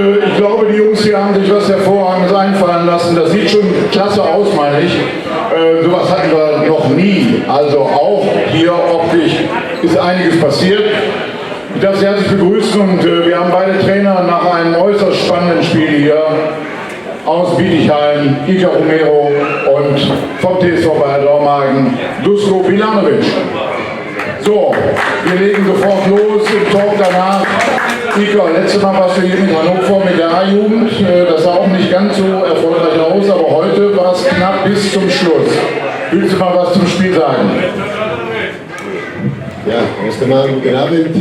Ich glaube, die Jungs hier haben sich was Hervorragendes einfallen lassen. Das sieht schon klasse aus, meine ich. Sowas hatten wir noch nie. Also auch hier optisch ist einiges passiert. Ich darf Sie herzlich begrüßen und wir haben beide Trainer nach einem äußerst spannenden Spiel hier aus Bietigheim, Iker Romero und vom TSV Bayer Dormagen, Dusko Bilanovic. So, wir legen sofort los im Talk danach. Iker, letztes Mal warst du hier mit Hannover mit der A-Jugend. Das sah auch nicht ganz so erfolgreich aus, aber heute war es knapp bis zum Schluss. Willst du mal was zum Spiel sagen? Ja, erst einmal guten Abend.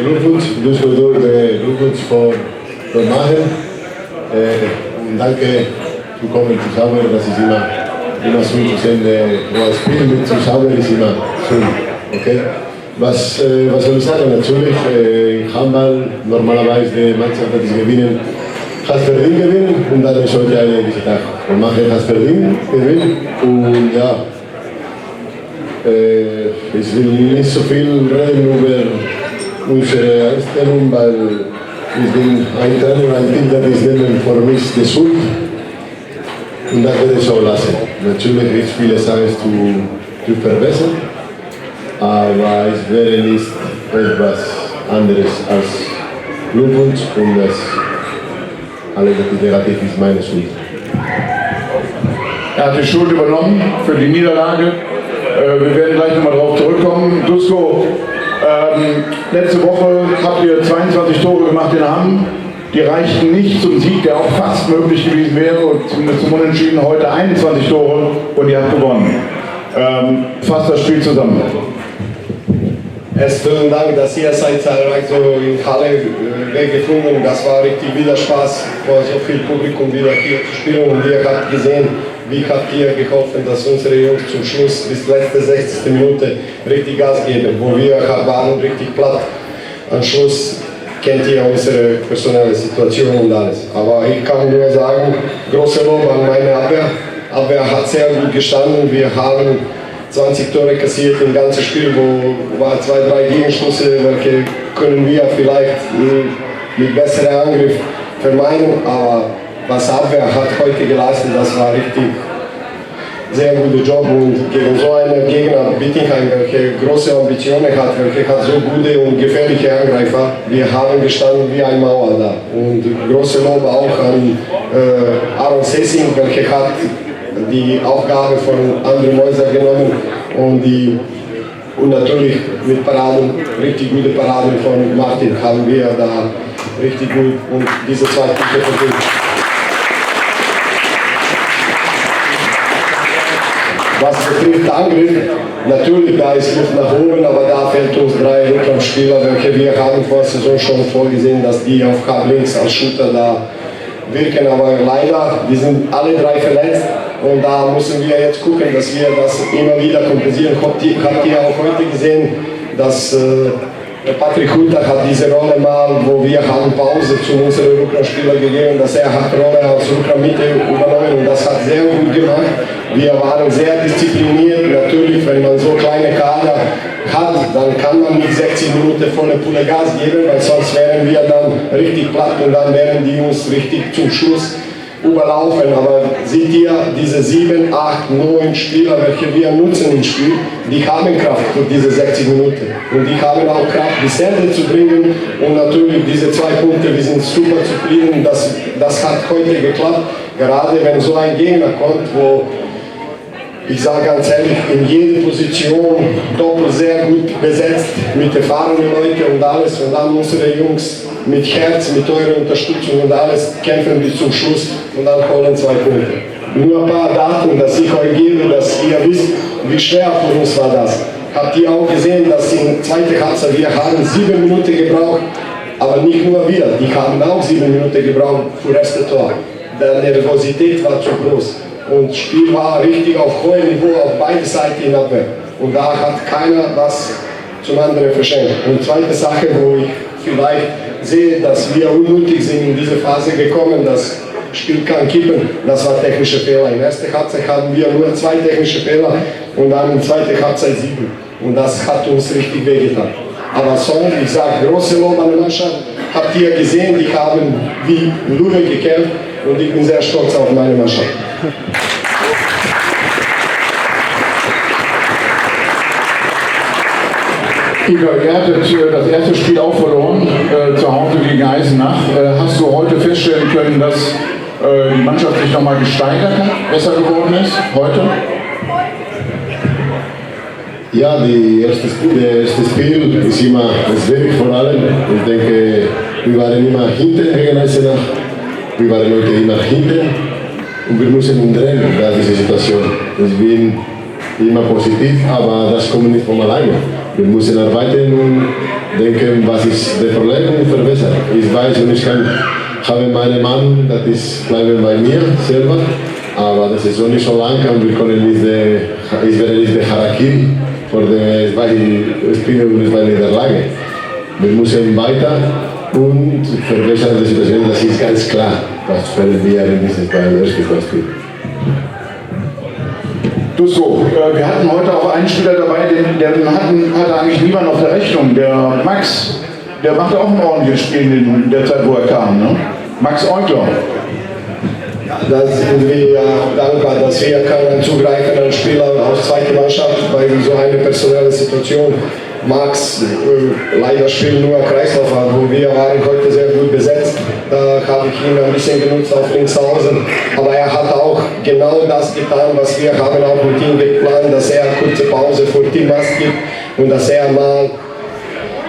Glückwunsch, Glückwunsch für Machen. Und danke für kommen Zuschauer. Das ist immer schön zu sehen. Ein Spiel mit Zuschauern ist immer schön. Okay? Was soll ich sagen? Natürlich, Handball, normalerweise die Mannschaft, die sie gewinnen, hat verdient gewinnen und dann ist heute ein dieser Tag. Und Machen hat verdient gewinnen und ja, ich will nicht so viel reden über unsere Einstellung, weil ich bin ein Trainer, ein Kind, das ist für mich die Schuld und das werde ich so lassen. Natürlich gibt es viele Sachen zu verbessern, aber ich werde nicht etwas anderes als Glückwunsch und das alles, was negativ ist, meine Schuld. Er hat die Schuld übernommen für die Niederlage. Wir werden gleich nochmal darauf zurückkommen. Dusko, letzte Woche habt ihr 22 Tore gemacht in Hamm. Die reichten nicht zum Sieg, der auch fast möglich gewesen wäre. Und zum Unentschieden heute 21 Tore und ihr habt gewonnen. Fasst das Spiel zusammen. Erst vielen Dank, dass ihr seid zahlreich so in Halle weggefunden. Das war richtig wieder Spaß, vor so viel Publikum wieder hier zu spielen. Und ihr habt gesehen, wie habt ihr geholfen, dass unsere Jungs zum Schluss bis letzte 60. Minute richtig Gas geben, wo wir waren richtig platt. Am Schluss kennt ihr unsere personelle Situation und alles. Aber ich kann nur sagen, große Lob an meine Abwehr. Abwehr hat sehr gut gestanden. Wir haben 20 Tore kassiert im ganzen Spiel, wo war 2, 3 Gegenschüsse, welche können wir vielleicht mit besserem Angriff vermeiden. Aber was Abwehr hat heute geleistet, das war richtig sehr guter Job und gegen so einen Gegner Bietigheim, welche große Ambitionen hat, welche hat so gute und gefährliche Angreifer, wir haben gestanden wie eine Mauer da. Und große Lob auch an Aaron Sessing, welche hat die Aufgabe von anderen Häusern genommen und natürlich mit Paraden, richtig gute Paraden von Martin haben wir da richtig gut und diese 2 Punkte verdient. Was betrifft Angriff, natürlich da ist Luft nach oben, aber da fehlt uns 3 Rückraumspieler, welche wir haben vor der Saison schon vorgesehen, dass die auf K-Links als Shooter da wirken, aber leider, die sind alle 3 verletzt und da müssen wir jetzt gucken, dass wir das immer wieder kompensieren. Habt ihr auch heute gesehen, dass Patrick Hutter hat diese Rolle mal, wo wir haben Pause zu unseren Rückraumspielern gegeben, dass er hat Rolle als Rückraummitte übernommen und das hat sehr gut gemacht. Wir waren sehr diszipliniert. Natürlich, wenn man so kleine Kader hat, dann kann man nicht 60 Minuten volle Pulle Gas geben, weil sonst wären wir dann richtig platt und dann wären die uns richtig zum Schluss überlaufen. Aber seht ihr, diese 7, 8, 9 Spieler, welche wir nutzen im Spiel, die haben Kraft für diese 60 Minuten. Und die haben auch Kraft, bis Ende zu bringen. Und natürlich diese 2 Punkte, wir sind super zufrieden. Das hat heute geklappt. Gerade wenn so ein Gegner kommt, wo ich sage ganz ehrlich, in jeder Position doppelt sehr gut besetzt, mit erfahrenen Leuten und alles. Und dann unsere Jungs mit Herz, mit eurer Unterstützung und alles kämpfen bis zum Schluss und dann holen 2 Punkte. Nur ein paar Daten, dass ich euch gebe, dass ihr wisst, wie schwer für uns war das. Habt ihr auch gesehen, dass in der 2. Halbzeit wir haben 7 Minuten gebraucht, aber nicht nur wir, die haben auch 7 Minuten gebraucht für das erste Tor. Die Nervosität war zu groß. Und das Spiel war richtig auf hohem Niveau auf beide Seiten in Abwehr. Und da hat keiner was zum anderen verschenkt. Und zweite Sache, wo ich vielleicht sehe, dass wir unnötig sind in diese Phase gekommen, das Spiel kann kippen, das war technische Fehler. In der ersten Halbzeit hatten wir nur 2 technische Fehler und dann in der 2. Halbzeit 7. Und das hat uns richtig wehgetan. Aber so, ich sage, große Lob an die Mannschaft. Habt ihr gesehen, die haben wie Löwe gekämpft und ich bin sehr stolz auf meine Mannschaft. Igor, ihr hattet das erste Spiel auch verloren, zu Hause gegen Eisenach. Hast du heute feststellen können, dass die Mannschaft sich nochmal gesteigert hat, besser geworden ist heute? Ja, das erste Spiel ist immer schwierig vor allem. Ich denke, wir waren immer hinten gegen Eisenach. Wir waren heute immer hinten und wir müssen umdrehen, diese Situation. Ich bin immer positiv, aber das kommt nicht von alleine. Wir müssen arbeiten und denken, was ist das Problem und verbessern. Ich weiß und ich habe meinen Mann, das ist, bleiben bei mir selber, aber das ist noch nicht so lang und wir können nicht, ich werde nicht der Harakiri für die zwei Spiele und zwei Niederlage. Wir müssen weiter und verbessern die Situation, das ist ganz klar, was werden wir in diesem Spiel. Dusko, wir hatten heute auch einen Spieler dabei, den hatte eigentlich niemand auf der Rechnung. Der Max, der machte auch ein ordentliches Spiel in der Zeit, wo er kam. Ne? Max Eugler. Da sind wir dankbar, dass wir keinen zugreifenden Spieler aus zweiter Mannschaft bei so einer personellen Situation. Max leider spielt nur Kreislauf, wo wir waren heute sehr gut besetzt. Da habe ich ihn ein bisschen genutzt auf links außen. Aber er hat auch genau das getan, was wir haben auch mit ihm geplant, dass er eine kurze Pause vor Teammast gibt und dass er mal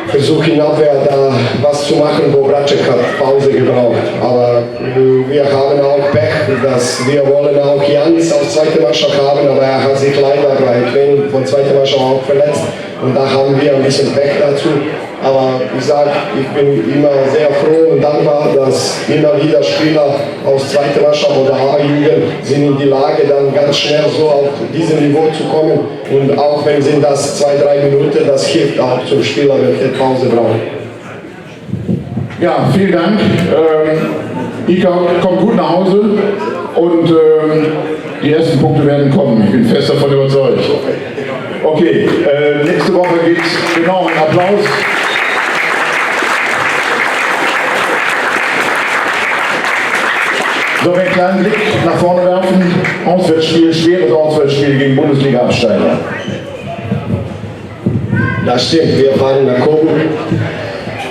versucht in Abwehr da was zu machen, wo Bracek hat Pause gebraucht. Aber wir haben auch Pech, dass wir wollen auch Janis auf zweiter Mannschaft haben, aber er hat sich leider bei Training von zweiter Mannschaft auch verletzt. Und da haben wir ein bisschen Pech dazu. Aber ich sage, ich bin immer sehr froh und dankbar, dass immer wieder Spieler aus zweiter Mannschaft oder A-Jugend sind in die Lage, dann ganz schnell so auf dieses Niveau zu kommen. Und auch wenn sie das 2-3 Minuten, das hilft auch zum Spieler, wenn er Pause braucht. Ja, vielen Dank. Ika kommt gut nach Hause und die ersten Punkte werden kommen. Ich bin fest davon überzeugt. Okay, nächste Woche geht es genau einen Applaus. Sollen wir einen kleinen Blick nach vorne werfen? Auswärtsspiel, schweres Auswärtsspiel gegen Bundesliga-Absteiger. Das stimmt, wir fahren nach Coburg.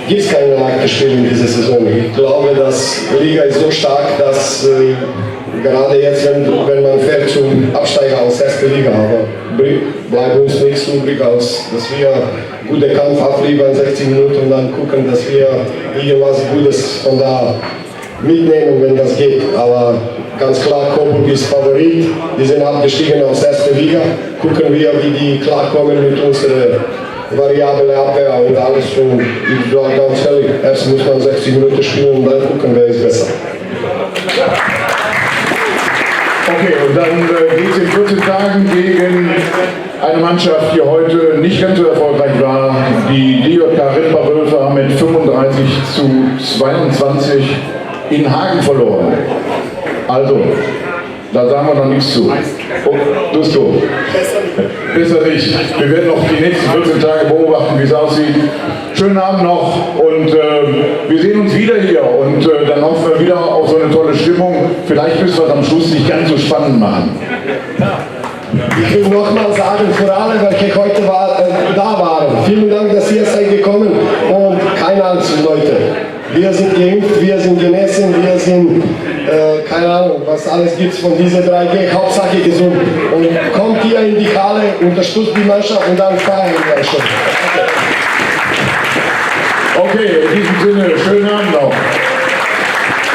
Gibt es keine leichten Spiele in dieser Saison. Ich glaube, dass die Liga ist so stark, dass gerade jetzt, wenn man fährt zum Absteiger aus der ersten Liga, aber bleibt uns nichts übrig, als dass wir guten Kampf abliefern, 60 Minuten und dann gucken, dass wir irgendwas Gutes von da mitnehmen, wenn das geht. Aber ganz klar, Coburg ist Favorit. Die sind abgestiegen aus der ersten Liga. Gucken wir, wie die klarkommen mit unserer variable Abwehr und alles. Und ich sage ganz ehrlich, erst muss man 60 Minuten spielen und dann gucken, wer ist besser. Okay, und dann geht es in 14 Tagen gegen eine Mannschaft, die heute nicht ganz so erfolgreich war. Die DJK Ritterwölfe haben mit 35:22 in Hagen verloren. Also, da sagen wir noch nichts zu. Oh, Dusko. Besser nicht. Wir werden noch die nächsten 14 Tage beobachten, wie es aussieht. Schönen Abend noch und wir sehen uns wieder hier und dann hoffen wir wieder auf so eine tolle Stimmung. Vielleicht müssen wir es am Schluss nicht ganz so spannend machen. Ich will nochmal sagen, für alle, welche heute da waren, vielen Dank, dass ihr seid gekommen und keine Angst, Leute. Wir sind geimpft, wir sind genesen, wir sind, keine Ahnung, was alles gibt von diesen 3G, Hauptsache gesund. Und kommt hier in die Halle, unterstützt die Mannschaft und dann feiern wir schon. Okay, in diesem Sinne, schönen Abend noch.